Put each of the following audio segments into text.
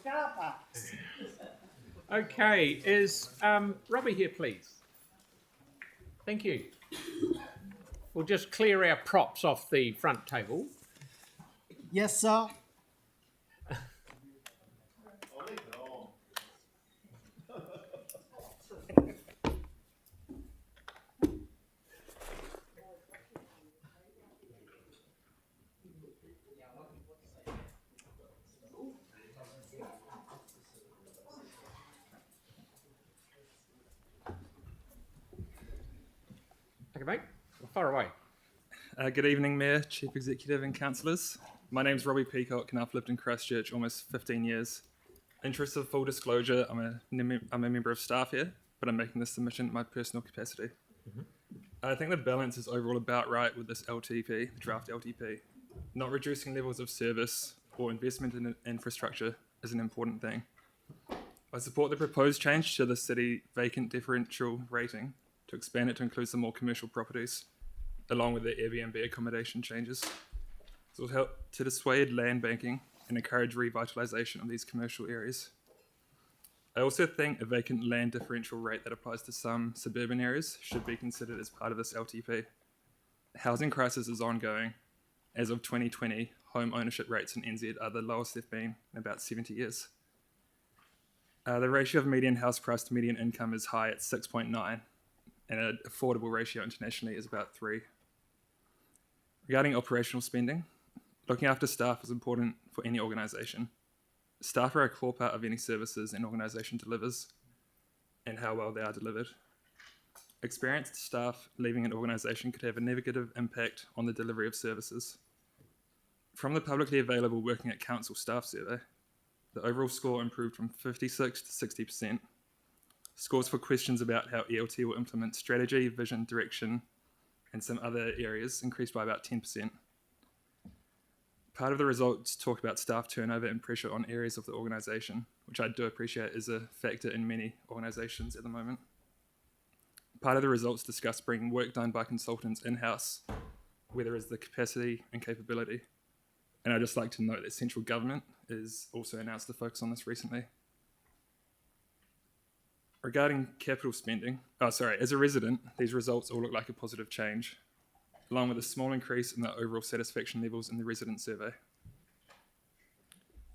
car parks. Okay, is Robbie here, please? Thank you. We'll just clear our props off the front table. Yes, sir. Okay, mate. Far away. Good evening, Mayor, Chief Executive and Councillors. My name's Robbie Peacocke and I've lived in Christchurch almost 15 years. Interest of full disclosure, I'm a member of staff here, but I'm making this submission in my personal capacity. I think the balance is overall about right with this LTP, the draft LTP. Not reducing levels of service or investment in infrastructure is an important thing. I support the proposed change to the city vacant differential rating to expand it to include some more commercial properties, along with the Airbnb accommodation changes. This will help to dissuade land banking and encourage revitalisation of these commercial areas. I also think a vacant land differential rate that applies to some suburban areas should be considered as part of this LTP. The housing crisis is ongoing. As of 2020, home ownership rates in NZ are the lowest they've been in about 70 years. The ratio of median house price to median income is high at 6.9, and an affordable ratio internationally is about 3. Regarding operational spending, looking after staff is important for any organisation. Staff are a core part of any services an organisation delivers and how well they are delivered. Experienced staff leaving an organisation could have a negative impact on the delivery of services. From the publicly available Working at Council staff survey, the overall score improved from 56 to 60%. Scores for questions about how ELT will implement strategy, vision, direction, and some other areas increased by about 10%. Part of the results talk about staff turnover and pressure on areas of the organisation, which I do appreciate is a factor in many organisations at the moment. Part of the results discuss bringing work done by consultants in-house, where there is the capacity and capability. And I'd just like to note that central government has also announced a focus on this recently. Regarding capital spending, as a resident, these results all look like a positive change, along with a small increase in the overall satisfaction levels in the resident survey.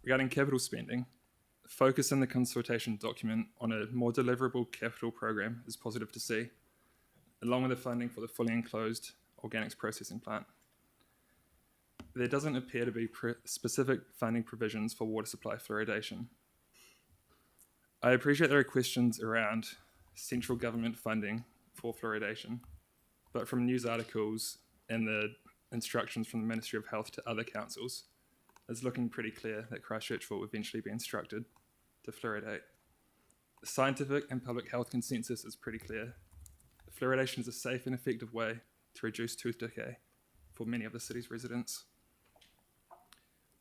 Regarding capital spending, focus in the consultation document on a more deliverable capital program is positive to see, along with the funding for the fully enclosed organics processing plant. There doesn't appear to be specific funding provisions for water supply fluoridation. I appreciate there are questions around central government funding for fluoridation, but from news articles and the instructions from the Ministry of Health to other councils, it's looking pretty clear that Christchurch will eventually be instructed to fluoridate. The scientific and public health consensus is pretty clear. Fluoridation is a safe and effective way to reduce tooth decay for many of the city's residents.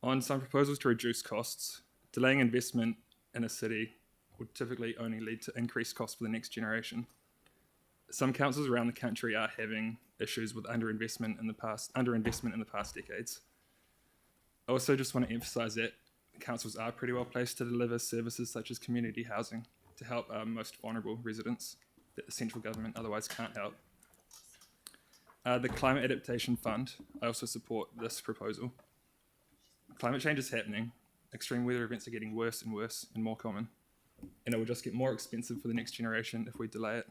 On some proposals to reduce costs, delaying investment in a city would typically only lead to increased costs for the next generation. Some councils around the country are having issues with underinvestment in the past decades. I also just want to emphasise that councils are pretty well placed to deliver services such as community housing to help our most vulnerable residents that the central government otherwise can't help. The Climate Adaptation Fund, I also support this proposal. Climate change is happening. Extreme weather events are getting worse and more common, and it will just get more expensive for the next generation if we delay it.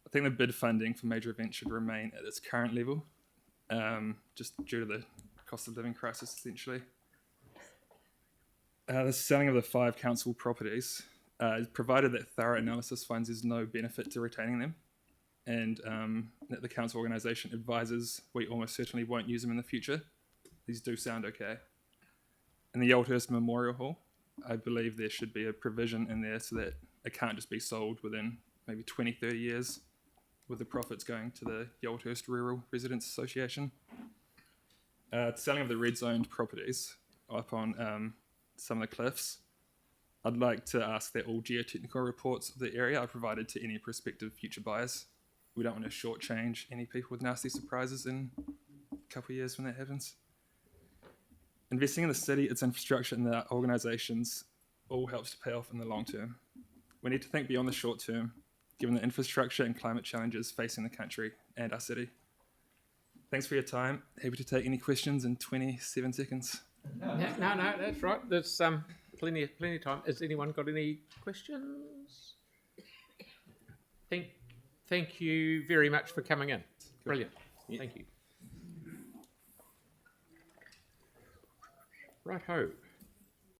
I think the bid funding for major events should remain at its current level, just due to the cost of living crisis, essentially. The selling of the 5 council properties, provided that thorough analysis finds there's no benefit to retaining them, and that the council organisation advises we almost certainly won't use them in the future. These do sound okay. In the Oldhurst Memorial Hall, I believe there should be a provision in there so that it can't just be sold within maybe 20, 30 years, with the profits going to the Oldhurst Rural Residents Association. Selling of the red zoned properties up on some of the cliffs, I'd like to ask that all geotechnical reports of the area are provided to any prospective future buyers. We don't want to shortchange any people with nasty surprises in a couple of years when that happens. Investing in the city, its infrastructure, and the organisations all helps to pay off in the long term. We need to think beyond the short term, given the infrastructure and climate challenges facing the country and our city. Thanks for your time. Happy to take any questions in 27 seconds. No, that's right. There's plenty of time. Has anyone got any questions? Thank you very much for coming in. Brilliant. Thank you. Righto.